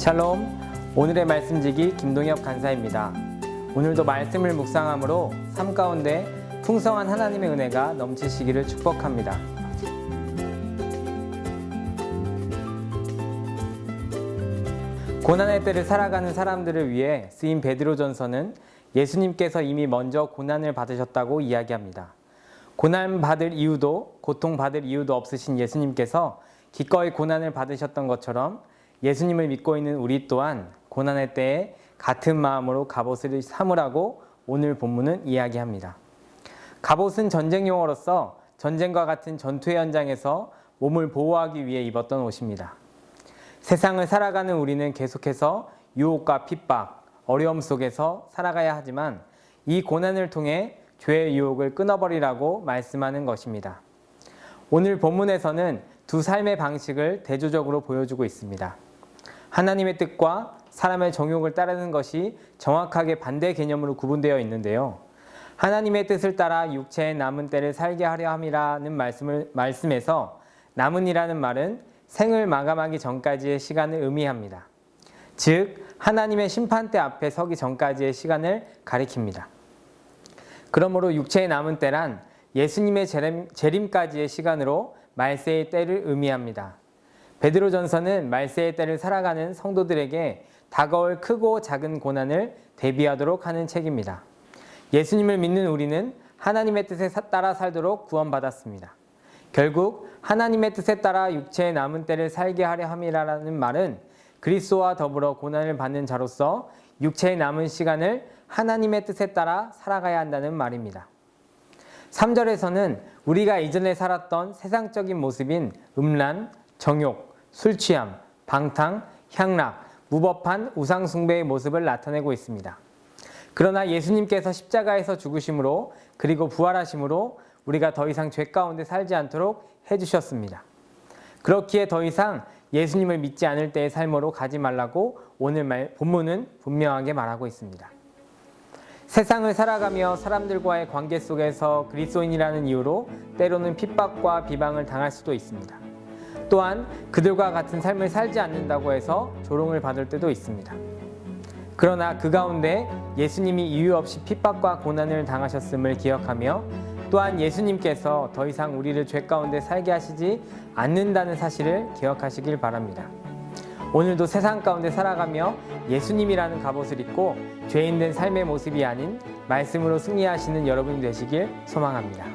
샬롬, 오늘의 말씀지기 김동엽 간사입니다. 오늘도 말씀을 묵상함으로 삶 가운데 풍성한 하나님의 은혜가 넘치시기를 축복합니다. 고난의 때를 살아가는 사람들을 위해 쓰인 베드로전서는 예수님께서 이미 먼저 고난을 받으셨다고 이야기합니다. 고난받을 이유도 고통받을 이유도 없으신 예수님께서 기꺼이 고난을 받으셨던 것처럼 예수님을 믿고 있는 우리 또한 고난의 때에 같은 마음으로 갑옷을 삼으라고 오늘 본문은 이야기합니다. 갑옷은 전쟁 용어로서 전쟁과 같은 전투의 현장에서 몸을 보호하기 위해 입었던 옷입니다. 세상을 살아가는 우리는 계속해서 유혹과 핍박, 어려움 속에서 살아가야 하지만 이 고난을 통해 죄의 유혹을 끊어버리라고 말씀하는 것입니다. 오늘 본문에서는 두 삶의 방식을 대조적으로 보여주고 있습니다. 하나님의 뜻과 사람의 정욕을 따르는 것이 정확하게 반대 개념으로 구분되어 있는데요. 하나님의 뜻을 따라 육체의 남은 때를 살게 하려 함이라는 말씀에서 남은이라는 말은 생을 마감하기 전까지의 시간을 의미합니다. 즉 하나님의 심판대 앞에 서기 전까지의 시간을 가리킵니다. 그러므로 육체의 남은 때란 예수님의 재림까지의 시간으로 말세의 때를 의미합니다. 베드로전서는 말세의 때를 살아가는 성도들에게 다가올 크고 작은 고난을 대비하도록 하는 책입니다. 예수님을 믿는 우리는 하나님의 뜻에 따라 살도록 구원받았습니다. 결국 하나님의 뜻에 따라 육체의 남은 때를 살게 하려 함이라는 말은 그리스도와 더불어 고난을 받는 자로서 육체의 남은 시간을 하나님의 뜻에 따라 살아가야 한다는 말입니다. 3절에서는 우리가 이전에 살았던 세상적인 모습인 음란, 정욕, 술취함, 방탕, 향락, 무법한 우상숭배의 모습을 나타내고 있습니다. 그러나 예수님께서 십자가에서 죽으심으로 그리고 부활하심으로 우리가 더 이상 죄 가운데 살지 않도록 해주셨습니다. 그렇기에 더 이상 예수님을 믿지 않을 때의 삶으로 가지 말라고 오늘 본문은 분명하게 말하고 있습니다. 세상을 살아가며 사람들과의 관계 속에서 그리스도인이라는 이유로 때로는 핍박과 비방을 당할 수도 있습니다. 또한 그들과 같은 삶을 살지 않는다고 해서 조롱을 받을 때도 있습니다. 그러나 그 가운데 예수님이 이유 없이 핍박과 고난을 당하셨음을 기억하며 또한 예수님께서 더 이상 우리를 죄 가운데 살게 하시지 않는다는 사실을 기억하시길 바랍니다. 오늘도 세상 가운데 살아가며 예수님이라는 갑옷을 입고 죄인된 삶의 모습이 아닌 말씀으로 승리하시는 여러분이 되시길 소망합니다.